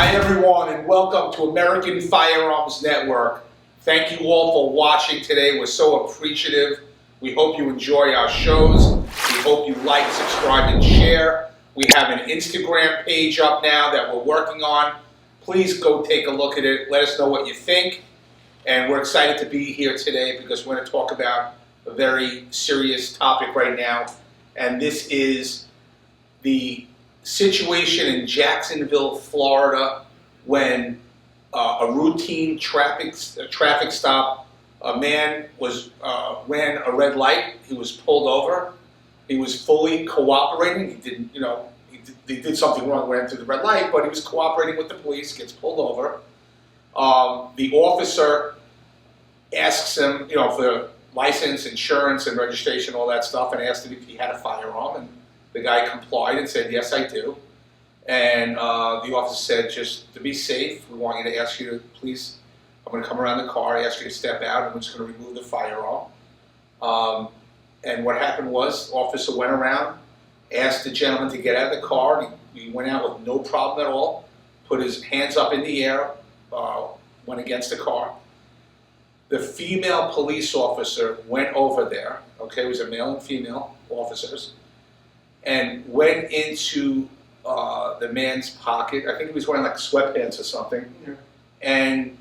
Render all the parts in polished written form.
Hi everyone, and welcome to American Firearms Network. Thank you all for watching today. We're so appreciative. We hope you enjoy our shows. We hope you like, subscribe, and share. We have an Instagram page up now that we're working on. Please go take a look at it. Let us know what you think. And we're excited to be here today because we're going to talk about a very serious topic right now. And this is the situation in Jacksonville, Florida, when a routine traffic stop, a man ran a red light. He was pulled over. He was fully cooperating. He didn't, he did something wrong, ran through the red light, but he was cooperating with the police. Gets pulled over. The officer asks him, for license, insurance, and registration, all that stuff, and asked him if he had a firearm. And the guy complied and said, "Yes, I do." And the officer said, "Just to be safe, we want you to ask you to please, I'm going to come around the car, ask you to step out, and we're just going to remove the firearm." And what happened was, the officer went around, asked the gentleman to get out of the car. He went out with no problem at all, put his hands up in the air, went against the car. The female police officer went over there, okay, it was a male and female officers, and went into the man's pocket. I think he was wearing like sweatpants or something. Yeah. And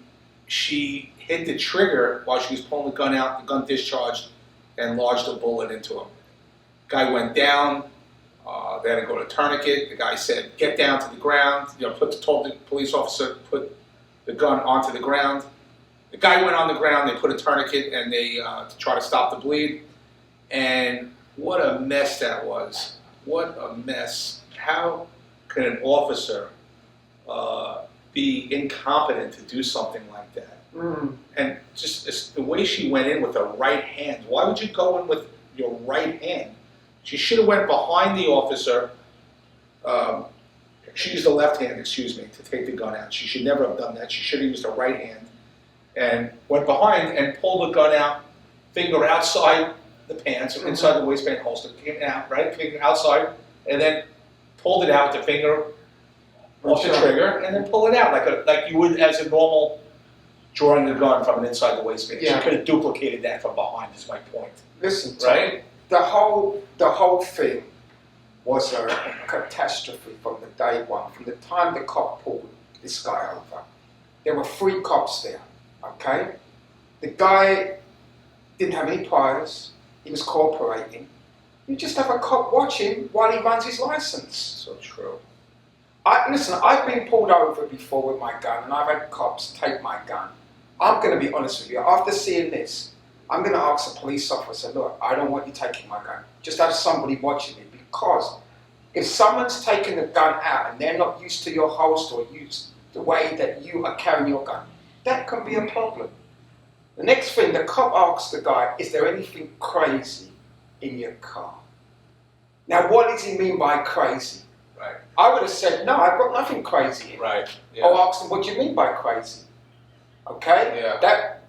she hit the trigger while she was pulling the gun out. The gun discharged and lodged a bullet into him. Guy went down. They had to go to tourniquet. The guy said, "Get down to the ground." Told the police officer to put the gun onto the ground. The guy went on the ground. They put a tourniquet and they to try to stop the bleed. And what a mess that was. What a mess. How can an officer be incompetent to do something like that? And just the way she went in with her right hand. Why would you go in with your right hand? She should have went behind the officer. She used the left hand, to take the gun out. She should never have done that. She should have used her right hand and went behind and pulled the gun out, finger outside the pants, or inside the waistband holster, came out, right? Finger outside, and then pulled it out with the finger off the trigger, and then pull it out like you would as a normal drawing the gun from an inside the waistband. Yeah. She could have duplicated that from behind. Is my point. Listen, right? The whole thing was a catastrophe from the day one. From the time the cop pulled this guy over, there were 3 cops there. Okay, the guy didn't have any priors. He was cooperating. You just have a cop watch him while he runs his license. So true. Listen, I've been pulled over before with my gun, and I've had cops take my gun. I'm going to be honest with you. After seeing this, I'm going to ask the police officer, "Look, I don't want you taking my gun. Just have somebody watching me, because if someone's taking the gun out and they're not used to your holster or used the way that you are carrying your gun, that can be a problem." The next thing, the cop asks the guy, "Is there anything crazy in your car?" Now, what does he mean by crazy? Right. I would have said, "No, I've got nothing crazy in." Right. Yeah. Or asked him, "What do you mean by crazy?" Okay? Yeah.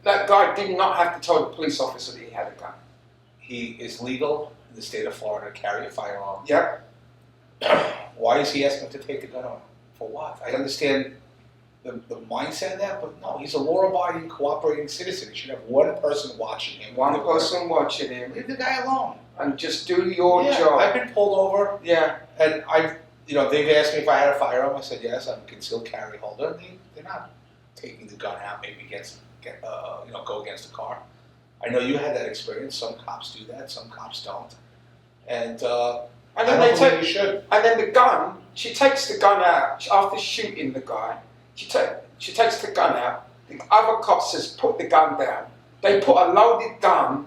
That guy did not have to tell the police officer that he had a gun. He is legal in the state of Florida to carry a firearm. Yep. Why is he asking to take the gun on? For what? I understand the mindset of that, but no, he's a law-abiding, cooperating citizen. He should have one person watching him. One person watching him. Leave the guy alone. And just do your job. I've been pulled over. Yeah. And they've asked me if I had a firearm. I said, yes, I'm a concealed carry holder. They're not taking the gun out, maybe go against the car. I know you had that experience. Some cops do that, some cops don't. And then you should. And then the gun, she takes the gun out after shooting the guy. She takes the gun out. The other cop says, "Put the gun down." They put a loaded gun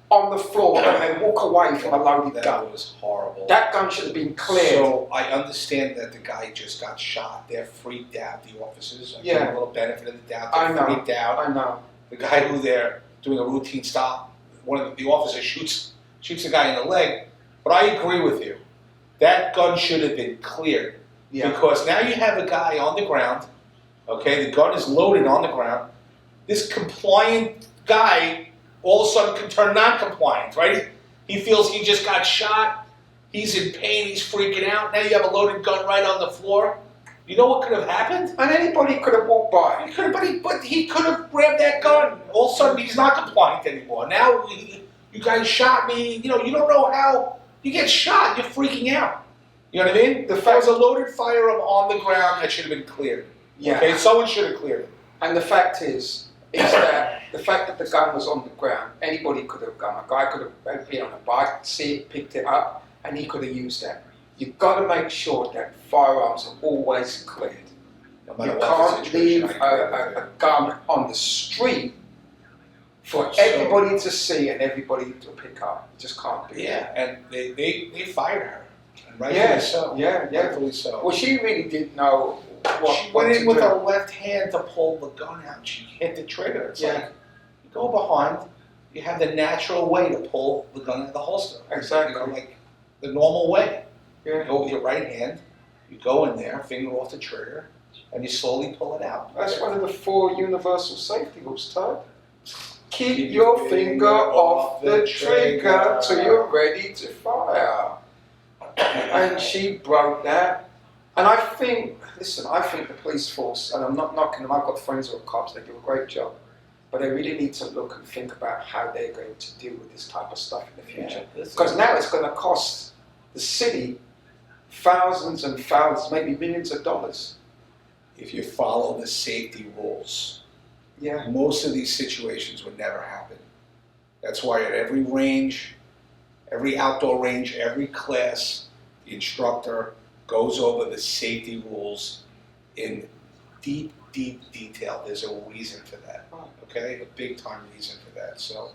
on the floor and they walk away from a loaded gun. That was horrible. That gun should have been cleared. So I understand that the guy just got shot. They're freaked out, the officers. I give them a little benefit of the doubt. They're freaked out. I know. The guy who they're doing a routine stop, one of the officers shoots the guy in the leg. But I agree with you. That gun should have been cleared. Yeah. Because now you have a guy on the ground. Okay, the gun is loaded on the ground. This compliant guy all of a sudden can turn non-compliant, right? He feels he just got shot. He's in pain. He's freaking out. Now you have a loaded gun right on the floor. You know what could have happened? And anybody could have walked by. But he could have grabbed that gun. All of a sudden, he's not compliant anymore. Now, you guys shot me. You know, you don't know how. You get shot, you're freaking out. You know what I mean? There was a loaded firearm on the ground that should have been cleared. Yeah. Okay, someone should have cleared it. And the fact is that the fact that the gun was on the ground, anybody could have gone. A guy could have been on a bike, see it, picked it up, and he could have used that. You've got to make sure that firearms are always cleared. No matter You what the can't situation, leave a gun on the street for everybody to see and everybody to pick up. You just can't do Yeah, and they fired her. And rightfully Yeah, so. yeah. Rightfully so. Well, she really didn't know what She went in to with do. her left hand to pull the gun out. She hit the trigger. It's like, you go behind, you have the natural way to pull the gun out of the holster. Exactly. You know, like the normal way. Yeah. You go with your right hand, you go in there, finger off the trigger, and you slowly pull it out. That's one of the 4 universal safety rules, Todd. Keep your finger off the trigger till you're ready to fire. And she broke that. And I think the police force, and I'm not knocking them, I've got friends who are cops, they do a great job. But they really need to look and think about how they're going to deal with this type of stuff in the future. Because now it's going to cost the city thousands and thousands, maybe millions of dollars. If you follow the safety rules, Yeah. most of these situations would never happen. That's why at every range, every outdoor range, every class, the instructor goes over the safety rules in deep detail. There's a reason for that, okay? A big time reason for that. So,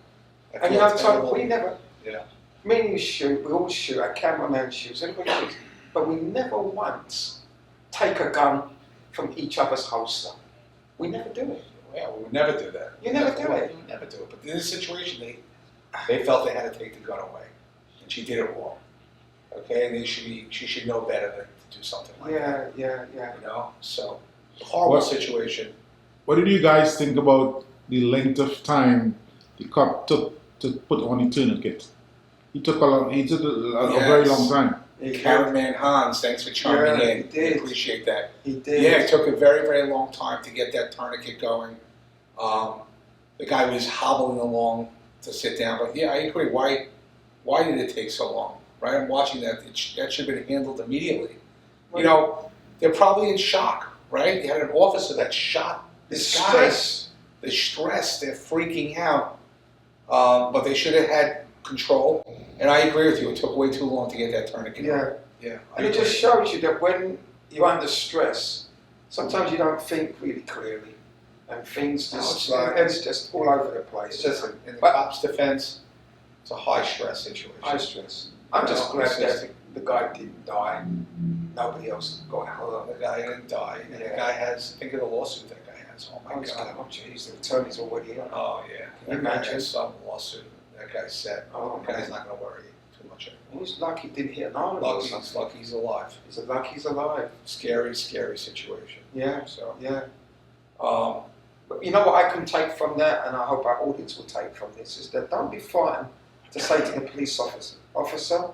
And you know, Todd, we never, Yeah. me and you shoot, we all shoot, our cameraman shoots, everybody shoots, but we never once take a gun from each other's holster. We never do it. Yeah, we would never do that. You never do it. We would never do it. But in this situation, they felt they had to take the gun away, and she did it wrong. Okay, and she should know better than to do something like that. Yeah. You know, so horrible situation. What did you guys think about the length of time the cop took to put on the tourniquet? He took a very long time. Cameraman Hans, thanks for chiming in. He did. I appreciate that. He did. Yeah, it took a very long time to get that tourniquet going. The guy was hobbling along to sit down, but yeah, I agree. Why did it take so long? Right? I'm watching that. That should have been handled immediately. You know, they're probably in shock, right? You had an officer that shot this guy. Stress. The stress, they're freaking out. But they should have had control. And I agree with you, it took way too long to get that tourniquet. Yeah. And it just shows you that when you're under stress, sometimes you don't think really clearly. And things just it's just all over the place. It's just, in the cop's defense, it's a high stress situation. High stress. I'm just glad that the guy didn't die. Nobody else got hurt. The guy didn't die. And the guy has, think of the lawsuit that guy has. Oh my God. Oh jeez, the attorney's already on. Oh yeah. Can you That guy imagine? has some lawsuit. That guy's set. Oh, That guy's not going to worry too much anymore. He's lucky he didn't hit an arm or something. Lucky he's alive. He's lucky he's alive. Scary situation. Yeah. So, Yeah. But you know what I can take from that, and I hope our audience will take from this, is that don't be frightened to say to the police officer,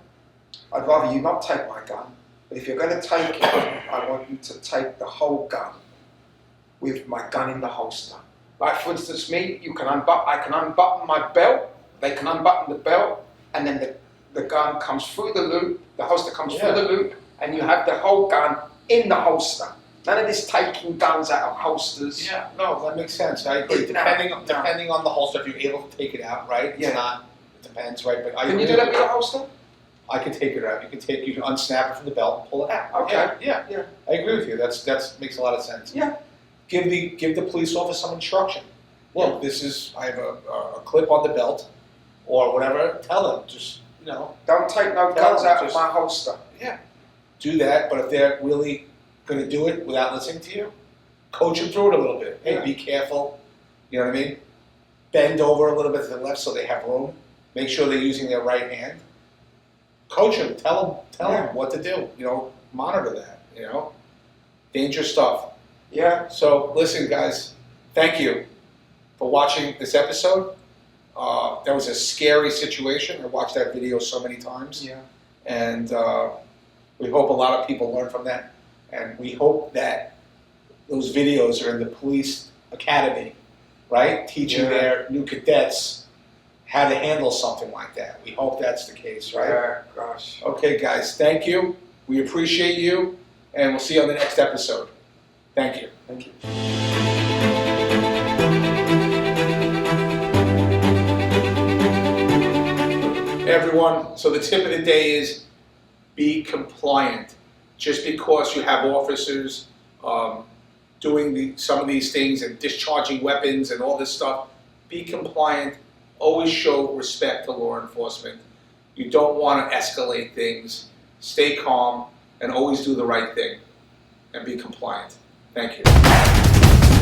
I'd rather you not take my gun, but if you're going to take it, I want you to take the whole gun with my gun in the holster. Like for instance, me, I can unbutton my belt, they can unbutton the belt, and then the gun comes through the loop, the holster comes through the loop, and you have the whole gun in the holster. None of this taking guns out of holsters. yeah, no, that makes sense. I agree. Depending on the holster, if you're able to take it out, right? Yeah. It's not. It depends, right? But Can you do that with a holster? I can take it out. You can unsnap it from the belt and pull it out. Okay. Yeah. I agree with you. That makes a lot of sense. Yeah. Give the police officer some instruction. Look, I have a clip on the belt, or whatever. Tell them, just Don't take no guns out of my holster. Yeah. Do that, but if they're really going to do it without listening to you, coach them through it a little bit. Hey, be careful. You know what I mean? Bend over a little bit to the left so they have room. Make sure they're using their right hand. Coach them. Tell them what to do. Monitor that. Dangerous stuff. Yeah. So listen, guys. Thank you for watching this episode. That was a scary situation. I watched that video so many times. Yeah. And we hope a lot of people learn from that. And we hope that those videos are in the police academy, right? Teaching their new cadets how to handle something like that. We hope that's the case, right? Yeah, gosh. Okay, guys, thank you. We appreciate you, and we'll see you on the next episode. Thank you. Thank you. Hey, everyone. So the tip of the day is be compliant. Just because you have officers doing some of these things and discharging weapons and all this stuff, be compliant. Always show respect to law enforcement. You don't want to escalate things. Stay calm and always do the right thing and be compliant. Thank you.